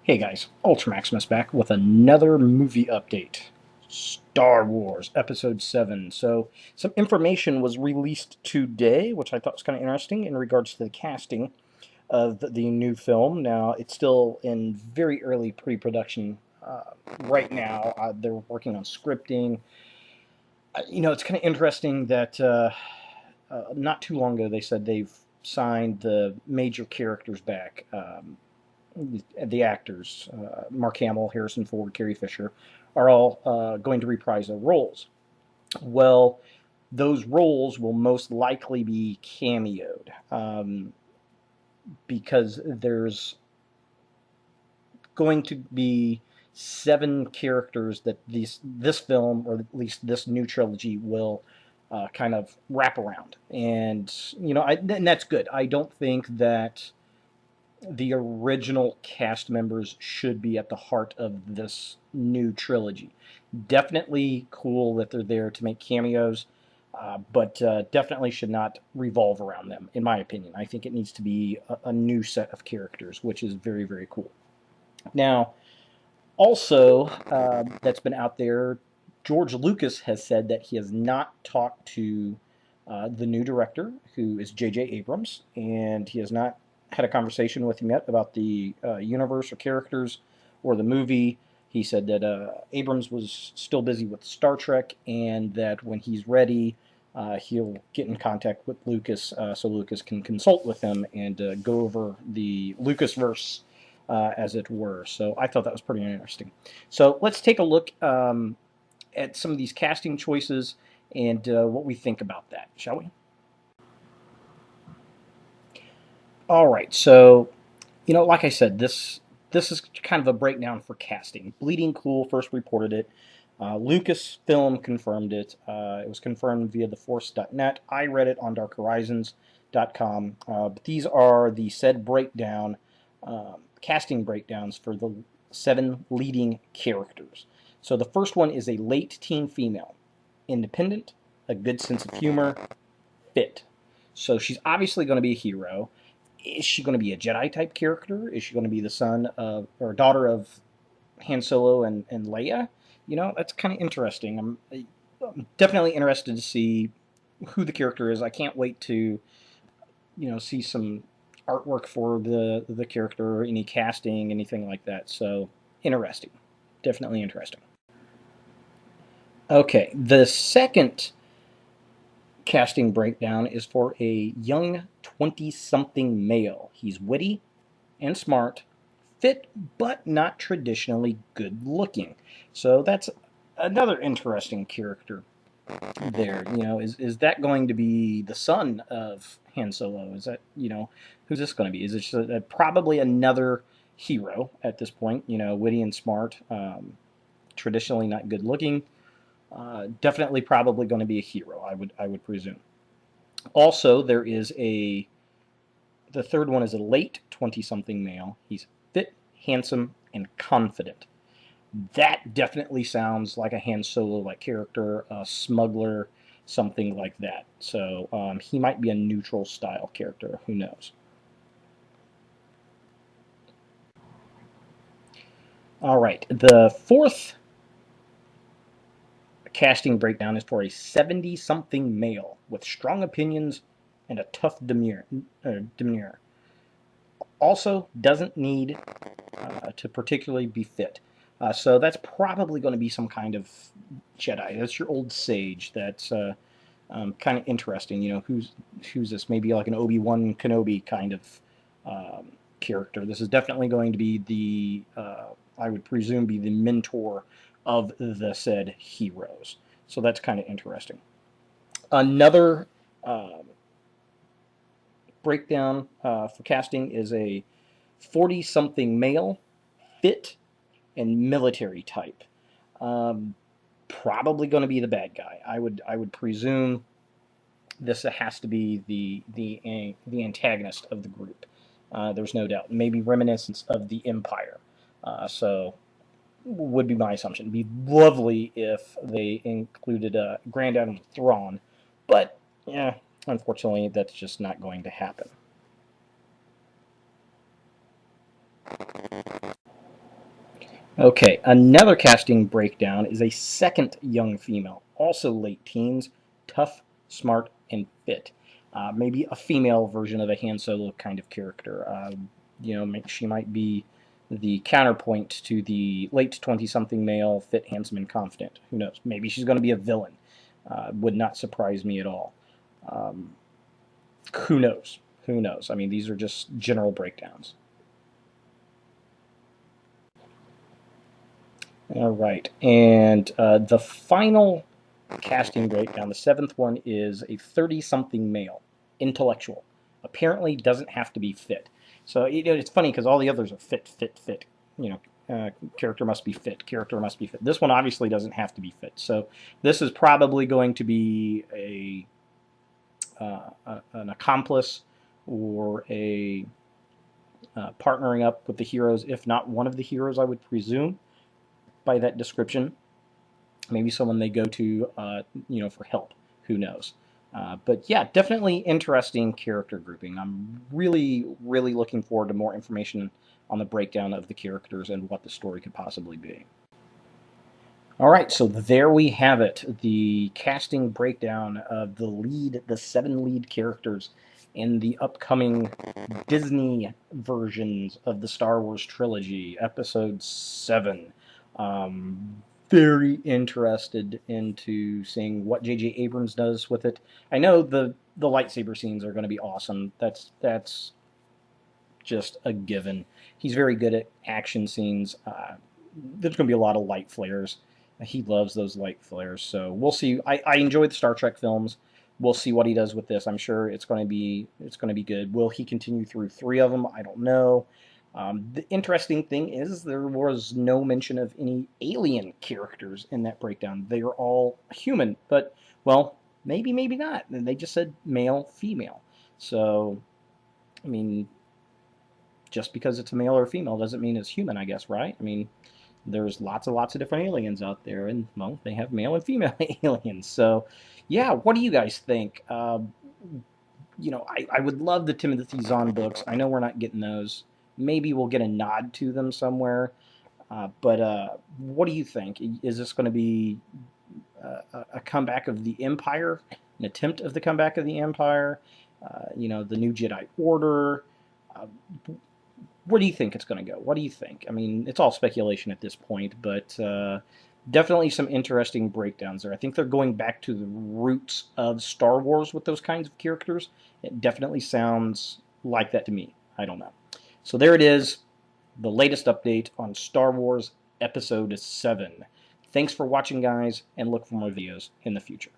Hey guys, Ultramaximus back with another movie update. Star Wars Episode VII. So, some information was released today, which I thought was kind of interesting in regards to the casting of the new film. Now, it's still in very early pre-production right now. They're working on scripting. It's kind of interesting that not too long ago they said they've signed the major characters back. The actors, Mark Hamill, Harrison Ford, Carrie Fisher, are all going to reprise their roles. Well, those roles will most likely be cameoed because there's going to be 7 characters that this film, or at least this new trilogy, will kind of wrap around. And, and that's good. I don't think that the original cast members should be at the heart of this new trilogy. Definitely cool that they're there to make cameos, but definitely should not revolve around them, in my opinion. I think it needs to be a new set of characters, which is very, very cool. Now, also, that's been out there, George Lucas has said that he has not talked to the new director, who is J.J. Abrams, and he has not had a conversation with him yet about the universe or characters or the movie. He said that Abrams was still busy with Star Trek, and that when he's ready, he'll get in contact with Lucas so Lucas can consult with him and go over the Lucasverse, as it were. So I thought that was pretty interesting. So let's take a look at some of these casting choices and what we think about that, shall we? All right, so like I said, this is kind of a breakdown for casting. Bleeding Cool first reported it. Lucasfilm confirmed it. It was confirmed via theforce.net. I read it on darkhorizons.com. But these are the said breakdown, casting breakdowns for the 7 leading characters. So the first one is a late teen female, independent, a good sense of humor, fit. So she's obviously going to be a hero. Is she going to be a Jedi type character? Is she going to be the son of or daughter of Han Solo and Leia? That's kind of interesting. I'm definitely interested to see who the character is. I can't wait to see some artwork for the character, any casting, anything like that. So interesting, definitely interesting. Okay, the second casting breakdown is for a young 20-something male. He's witty and smart, fit but not traditionally good looking. So that's another interesting character there. Is that going to be the son of Han Solo? Is that, who's this going to be? Is it just probably another hero at this point? Witty and smart, traditionally not good looking. Definitely probably going to be a hero, I would presume. Also, the third one is a late 20-something male. He's fit, handsome, and confident. That definitely sounds like a Han Solo-like character, a smuggler, something like that. So he might be a neutral style character. Who knows? All right, the fourth casting breakdown is for a 70-something male with strong opinions and a tough demeanor. Also, doesn't need to particularly be fit. So that's probably going to be some kind of Jedi. That's your old sage. That's kind of interesting. Who's this? Maybe like an Obi-Wan Kenobi kind of character. This is definitely going to be the, I would presume, be the mentor of the said heroes. So that's kind of interesting. Another breakdown for casting is a 40-something male, fit, and military type. Probably going to be the bad guy. I would presume this has to be the antagonist of the group. There's no doubt. Maybe reminiscence of the Empire. So would be my assumption. It'd be lovely if they included Grand Admiral Thrawn, but yeah, unfortunately, that's just not going to happen. Okay, another casting breakdown is a second young female, also late teens, tough, smart, and fit. Maybe a female version of a Han Solo kind of character. She might be the counterpoint to the late 20-something male, fit, handsome, and confident. Who knows? Maybe she's going to be a villain. Would not surprise me at all. Um, who knows? Who knows? I mean, these are just general breakdowns. All right, and the final casting breakdown, the seventh one, is a 30-something male, intellectual. Apparently doesn't have to be fit. So it's funny because all the others are fit, fit, fit. Character must be fit, character must be fit. This one obviously doesn't have to be fit. So this is probably going to be an accomplice or a partnering up with the heroes, if not one of the heroes, I would presume, by that description. Maybe someone they go to, for help. Who knows? But yeah, definitely interesting character grouping. I'm really, really looking forward to more information on the breakdown of the characters and what the story could possibly be. All right, so there we have it, the casting breakdown of the 7 lead characters in the upcoming Disney versions of the Star Wars trilogy, Episode VII. Very interested into seeing what J.J. Abrams does with it. I know the lightsaber scenes are going to be awesome. That's just a given. He's very good at action scenes. There's going to be a lot of light flares. He loves those light flares. So we'll see. I enjoy the Star Trek films. We'll see what he does with this. I'm sure it's going to be good. Will he continue through 3 of them? I don't know. The interesting thing is there was no mention of any alien characters in that breakdown. They are all human, but, well, maybe not. They just said male, female. So, I mean, just because it's a male or a female doesn't mean it's human, I guess, right? I mean, there's lots of different aliens out there, and, well, they have male and female aliens. So, yeah, what do you guys think? I would love the Timothy Zahn books. I know we're not getting those. Maybe we'll get a nod to them somewhere. But what do you think? Is this going to be a comeback of the Empire, an attempt of the comeback of the Empire? The new Jedi Order? Where do you think it's going to go? What do you think? I mean, it's all speculation at this point, but definitely some interesting breakdowns there. I think they're going back to the roots of Star Wars with those kinds of characters. It definitely sounds like that to me. I don't know. So there it is, the latest update on Star Wars Episode VII. Thanks for watching, guys, and look for more videos in the future.